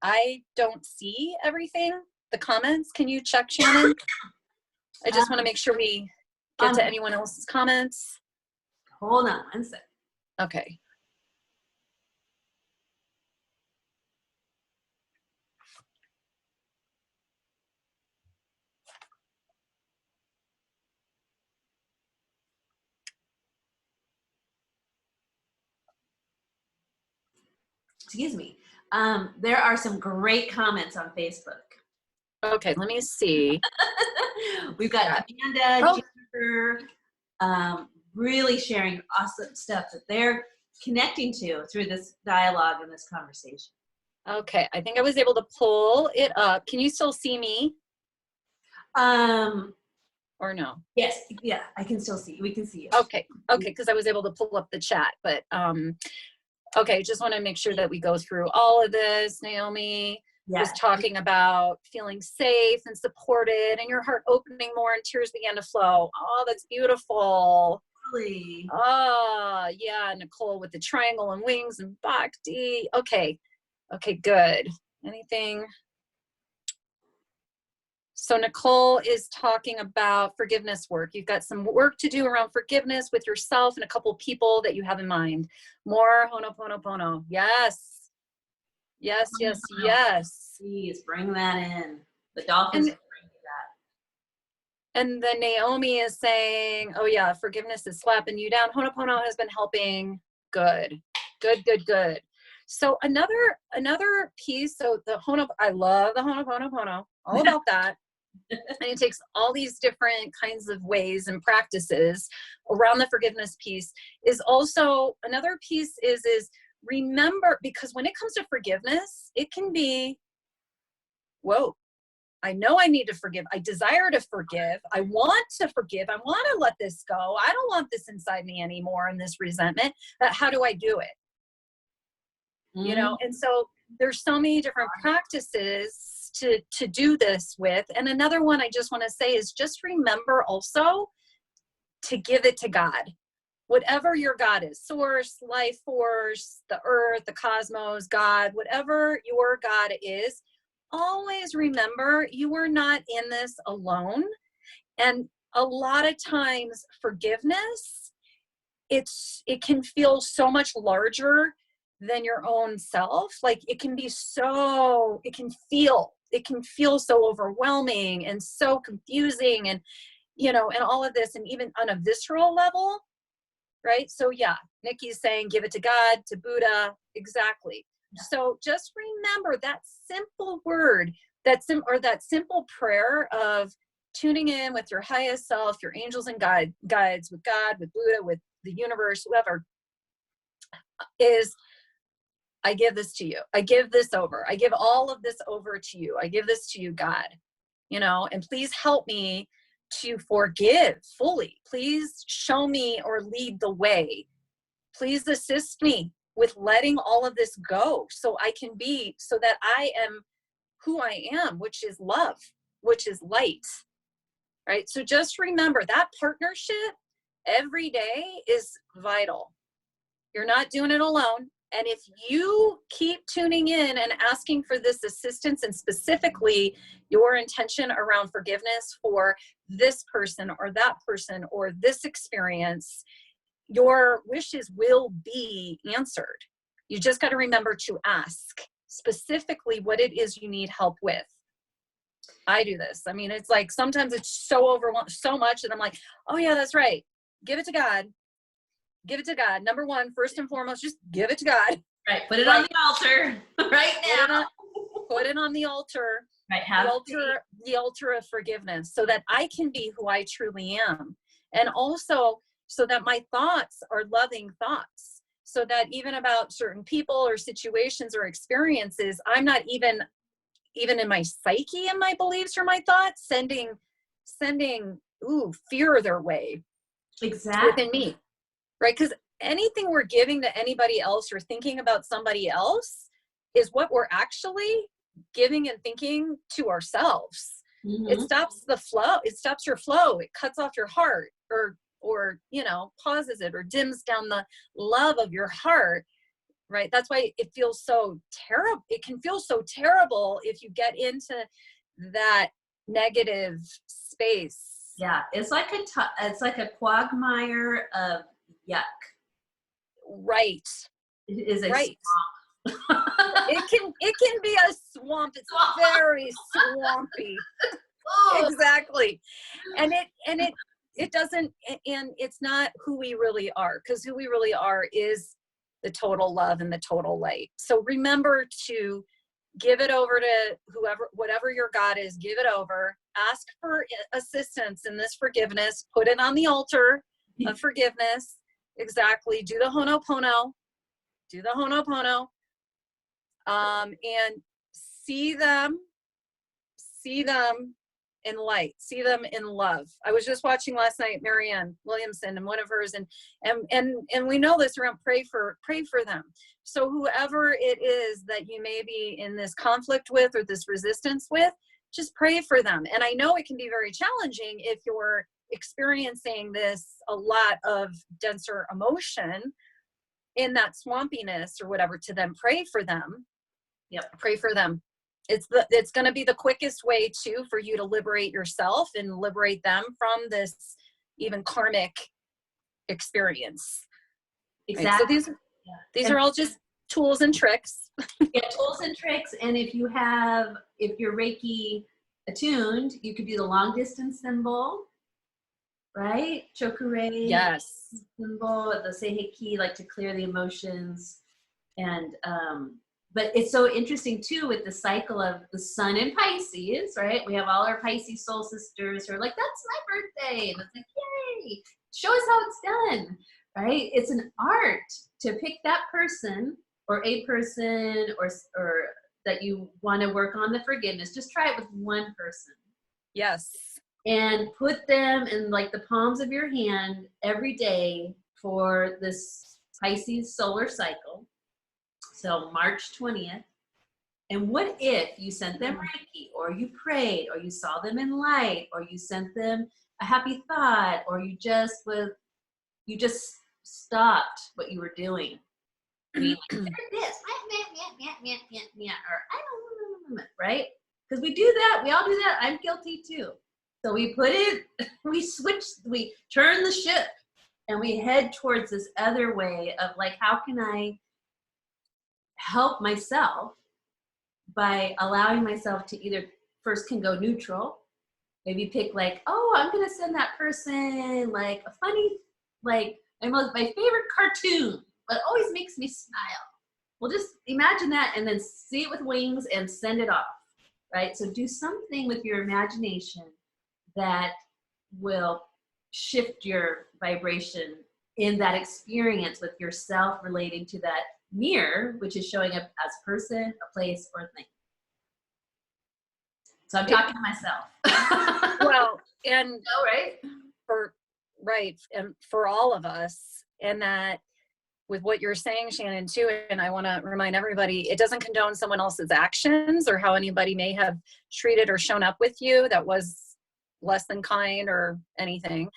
I don't see everything. The comments. Can you check, Shannon? I just want to make sure we get to anyone else's comments. Hold on one sec. Okay. Excuse me. There are some great comments on Facebook. Okay, let me see. We've got Amanda, Jennifer, really sharing awesome stuff that they're connecting to through this dialogue and this conversation. Okay, I think I was able to pull it up. Can you still see me? Or no? Yes, yeah, I can still see you. We can see you. Okay, because I was able to pull up the chat, but okay, just want to make sure that we go through all of this. Naomi was talking about feeling safe and supported and your heart opening more and tears began to flow. Oh, that's beautiful. Really? Oh, yeah, Nicole with the triangle and wings and bhakti. Okay, good. Anything? So Nicole is talking about forgiveness work. You've got some work to do around forgiveness with yourself and a couple people that you have in mind. More Ho'oponopono. Yes. Yes, yes, yes. Please bring that in. The dolphins bring that. And then Naomi is saying, oh yeah, forgiveness is slapping you down. Ho'oponopono has been helping. Good, good, good, good. So another piece, so the I love the Ho'oponopono, all about that. And it takes all these different kinds of ways and practices around the forgiveness piece. Is also another piece is remember, because when it comes to forgiveness, it can be, whoa, I know I need to forgive. I desire to forgive. I want to forgive. I want to let this go. I don't want this inside me anymore, and this resentment. But how do I do it? You know, and so there's so many different practices to do this with. And another one I just want to say is just remember also to give it to God. Whatever your God is, source, life force, the earth, the cosmos, God, whatever your God is, always remember you are not in this alone. And a lot of times forgiveness, it can feel so much larger than your own self. Like it can feel so overwhelming and so confusing, and you know, and all of this, and even on a visceral level, right? So yeah, Nikki's saying give it to God, to Buddha, exactly. Yeah. So just remember that simple word, that simple prayer of tuning in with your highest self, your angels and guides, with God, with Buddha, with the universe, whoever, is I give this to you. I give this over. I give all of this over to you. I give this to you, God, you know, and please help me to forgive fully. Please show me or lead the way. Please assist me with letting all of this go so that I am who I am, which is love, which is light, right? So just remember that partnership every day is vital. You're not doing it alone. And if you keep tuning in and asking for this assistance, and specifically your intention around forgiveness for this person or that person or this experience, your wishes will be answered. You just got to remember to ask specifically what it is you need help with. I do this. I mean, it's like sometimes it's so overwhelmed, so much that I'm like, oh yeah, that's right. Give it to God. Give it to God. Number one, first and foremost, just give it to God. Right. Put it on the altar right now. Put it on the altar. Right. The altar of forgiveness, so that I can be who I truly am. And also so that my thoughts are loving thoughts. So that even about certain people or situations or experiences, I'm not even in my psyche and my beliefs or my thoughts sending fear their way. Exactly. Within me. Right? Because anything we're giving to anybody else or thinking about somebody else is what we're actually giving and thinking to ourselves. Mm-hmm. It stops the flow. It stops your flow. It cuts off your heart, or you know, pauses it or dims down the love of your heart. Right? That's why it feels so terrible. It can feel so terrible if you get into that negative space. Yeah, it's like a quagmire of yuck. Right. It is a right. swamp. It can be a swamp. It's very swampy. Oh. Exactly. And it doesn't, and it's not who we really are, because who we really are is the total love and the total light. So remember to give it over to whatever your God is. Give it over. Ask for assistance in this forgiveness. Put it on the altar of forgiveness. Exactly. Do the Ho'oponopono. And see them in light. See them in love. I was just watching last night Marianne Williamson and one of hers, and we know this around pray for them. So whoever it is that you may be in this conflict with or this resistance with, just pray for them. And I know it can be very challenging if you're experiencing a lot of denser emotion in that swampiness or whatever, to then pray for them. Yep. Pray for them. It's going to be the quickest way too for you to liberate yourself and liberate them from this even karmic experience. Exactly. Right? So these And are all just tools and tricks. yeah, tools and tricks. And if you're Reiki attuned, you could do the long distance symbol, right? Chokure Yes. symbol, the Seiheki, like to clear the emotions. And but it's so interesting too with the cycle of the sun in Pisces, right? We have all our Pisces soul sisters who are like, that's my birthday. And it's like, yay, show us how it's done, right? It's an art to pick that person or a person or that you want to work on the forgiveness. Just try it with one person. Yes. And put them in like the palms of your hand every day for this Pisces solar cycle. So March 20th. And what if you sent them Reiki, or you prayed, or you saw them in light, or you sent them a happy thought, or you just stopped what you were doing. Being like, this, or I don't know, right? Because we do that, we all do that. I'm guilty too. So we we turn the ship and we head towards this other way of like, how can I help myself by allowing myself to either first can go neutral, maybe pick like, oh, I'm going to send that person like a funny, like my favorite cartoon, but always makes me smile. Well, just imagine that and then see it with wings and send it off, right? So do something with your imagination that will shift your vibration in that experience with yourself relating to that mirror, which is showing up as a person, a place, or a thing. So I'm talking to myself. Well, and right? And for all of us, and that with what you're saying, Shannon, too, and I want to remind everybody, it doesn't condone someone else's actions or how anybody may have treated or shown up with you that was less than kind or anything.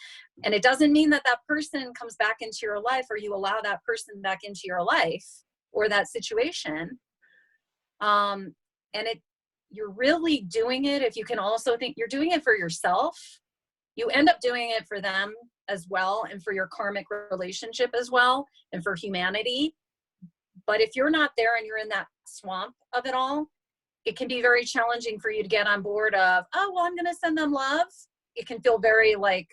And it doesn't mean that that person comes back into your life or you allow that person back into your life or that situation. You're really doing it, if you can also think you're doing it for yourself, you end up doing it for them as well, and for your karmic relationship as well, and for humanity. But if you're not there and you're in that swamp of it all, it can be very challenging for you to get on board of, oh, well, I'm going to send them love. It can feel very like,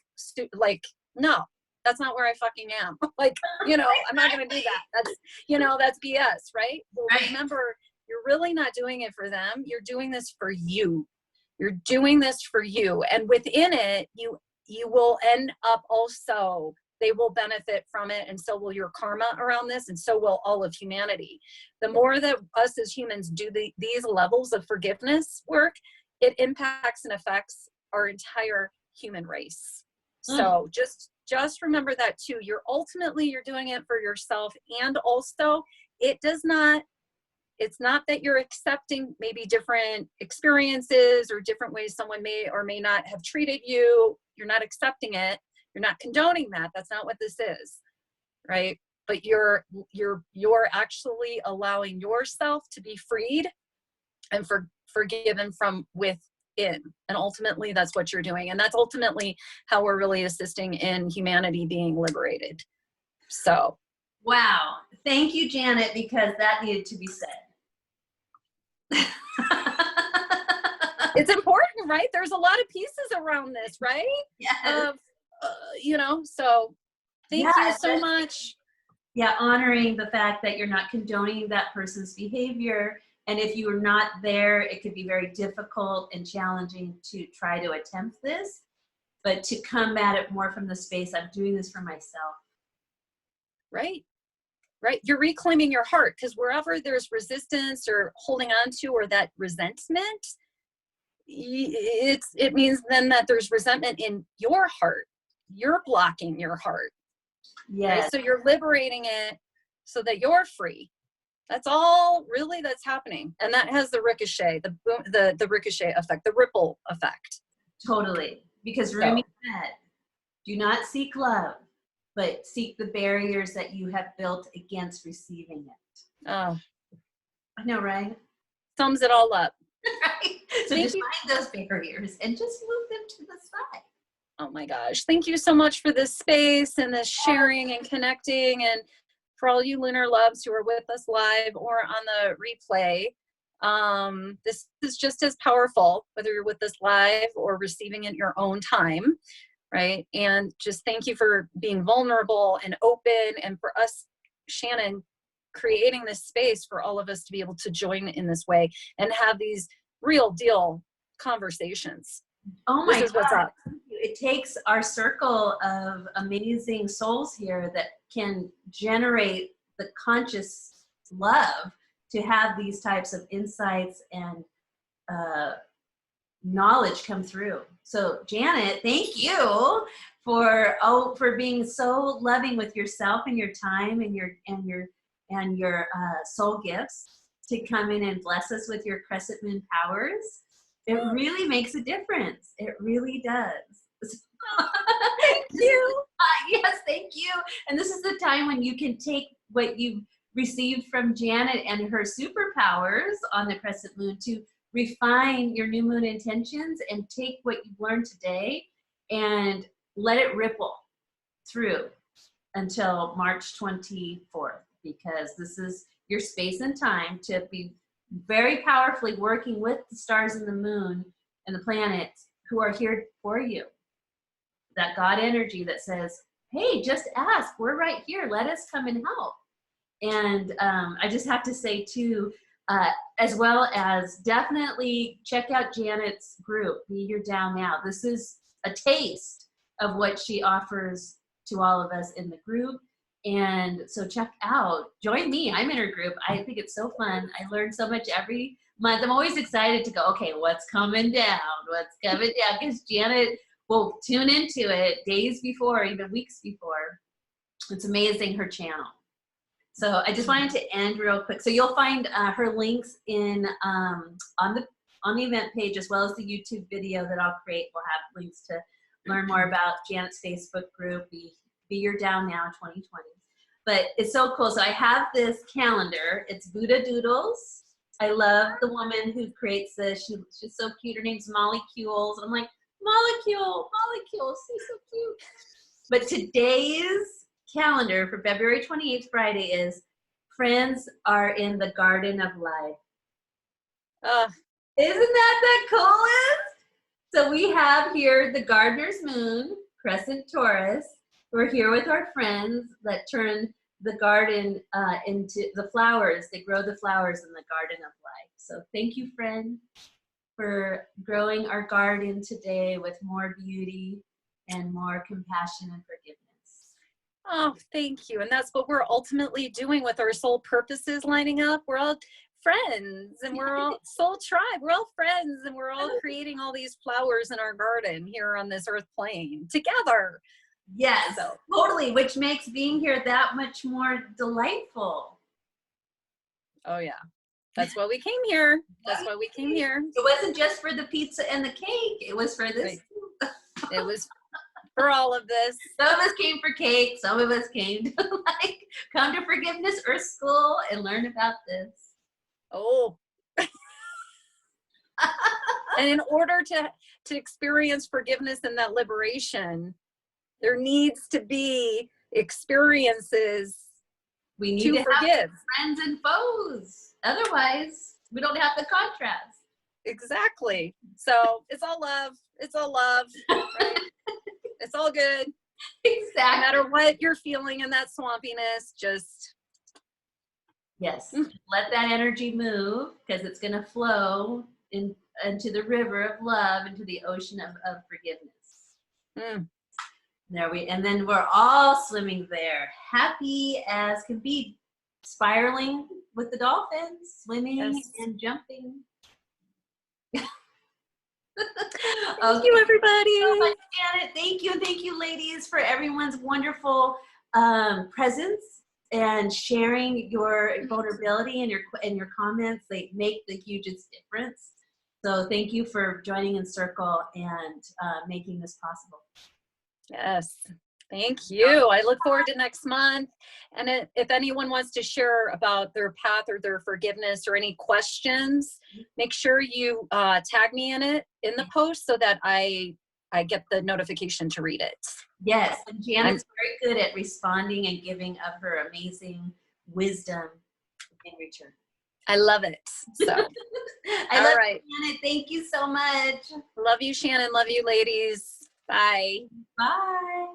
no, that's not where I fucking am. Like, I'm not going to do that. That's BS, right? Well, remember, you're really not doing it for them. You're doing this for you. You're doing this for you. And within it, you will end up also, they will benefit from it, and so will your karma around this, and so will all of humanity. The more that us as humans do these levels of forgiveness work, it impacts and affects our entire human race. So just remember that too. You're doing it for yourself, and also it's not that you're accepting maybe different experiences or different ways someone may or may not have treated you. You're not accepting it. You're not condoning that. That's not what this is, right? But you're actually allowing yourself to be freed and forgiven from within. And ultimately, that's what you're doing. And that's ultimately how we're really assisting in humanity being liberated. So. Wow. Thank you, Janet, because that needed to be said. It's important, right? There's a lot of pieces around this, right? Yes. So thank you so much. Yeah, honoring the fact that you're not condoning that person's behavior. And if you are not there, it could be very difficult and challenging to try to attempt this. But to come at it more from the space, I'm doing this for myself. Right. You're reclaiming your heart, because wherever there's resistance or holding on to, or that resentment, it means then that there's resentment in your heart. You're blocking your heart. Yes. Right? So you're liberating it so that you're free. That's all really that's happening. And that has the ricochet, the ricochet effect, the ripple effect. Totally. Because Rumi said, do not seek love, but seek the barriers that you have built against receiving it. Oh, I know, right? Sums it all up. So Thank just you. find those barriers and just move them to the side. Oh my gosh. Thank you so much for this space and this sharing and connecting. And for all you lunar loves who are with us live or on the replay, this is just as powerful, whether you're with us live or receiving it in your own time, right? And just thank you for being vulnerable and open, and for us, Shannon, creating this space for all of us to be able to join in this way and have these real deal conversations. Oh my This is what's God. up. It takes our circle of amazing souls here that can generate the conscious love to have these types of insights and knowledge come through. So Janet, thank you for being so loving with yourself and your time and your soul gifts to come in and bless us with your Crescent Moon powers. It really makes a difference. It really does. Thank you. Yes, thank you. And this is the time when you can take what you've received from Janet and her superpowers on the Crescent Moon to refine your new moon intentions and take what you've learned today and let it ripple through until March 24th, because this is your space and time to be very powerfully working with the stars and the moon and the planets who are here for you. That God energy that says, hey, just ask, we're right here, let us come and help. And I just have to say too, as well as definitely check out Janet's group, Be Here Down Now. This is a taste of what she offers to all of us in the group. And so check out, join me, I'm in her group. I think it's so fun. I learn so much every month. I'm always excited to go, okay, what's coming down? What's coming down? Because Janet will tune into it days before, even weeks before. It's amazing, her channel. So I just wanted to end real quick. So you'll find her links in on the event page, as well as the YouTube video that I'll create. We'll have links to learn more about Janet's Facebook group, Be Your Down Now 2020. But it's so cool. So I have this calendar. It's Buddha Doodles. I love the woman who creates this. She's so cute. Her name's Molly Kules. I'm like, Molecule, she's so cute. But today's calendar for February 28th, Friday, is Friends Are in the Garden of Life. Isn't that the coolest? So we have here the Gardener's Moon, Crescent Taurus. We're here with our friends that turn the garden into the flowers. They grow the flowers in the garden of life. So thank you, friend, for growing our garden today with more beauty and more compassion and forgiveness. Oh, thank you. And that's what we're ultimately doing with our soul purposes lining up. We're all friends and we're all soul tribe. We're all friends and we're all creating all these flowers in our garden here on this earth plane together. Yes, so, totally, which makes being here that much more delightful. Oh yeah. That's why we came here. That's why we came here. It wasn't just for the pizza and the cake. It was for this. Right. It was for all of this. Some of us came for cake. Some of us came to come to Forgiveness Earth School and learn about this. Oh. And in order to experience forgiveness and that liberation, there needs to be experiences. We need to forgive. Have friends and foes. Otherwise, we don't have the contrast. Exactly. So it's all love. It's all love. Right? It's all good. Exactly. No matter what you're feeling in that swampiness, just. Yes. Let that energy move, because it's going to flow into the river of love, into the ocean of forgiveness. And then we're all swimming there, happy as can be, spiraling with the dolphins, swimming and jumping. Thank you, everybody. So much, Janet. Thank you, ladies, for everyone's wonderful presence and sharing your vulnerability and your comments. They make the hugest difference. So thank you for joining in circle and making this possible. Yes. Thank you. I look forward to next month. And if anyone wants to share about their path or their forgiveness or any questions, make sure you tag me in the post so that I get the notification to read it. Yes, and Janet's very good at responding and giving of her amazing wisdom in return. I love it. So, I love you, Janet. Thank you so much. Love you, Shannon. Love you, ladies. Bye. Bye.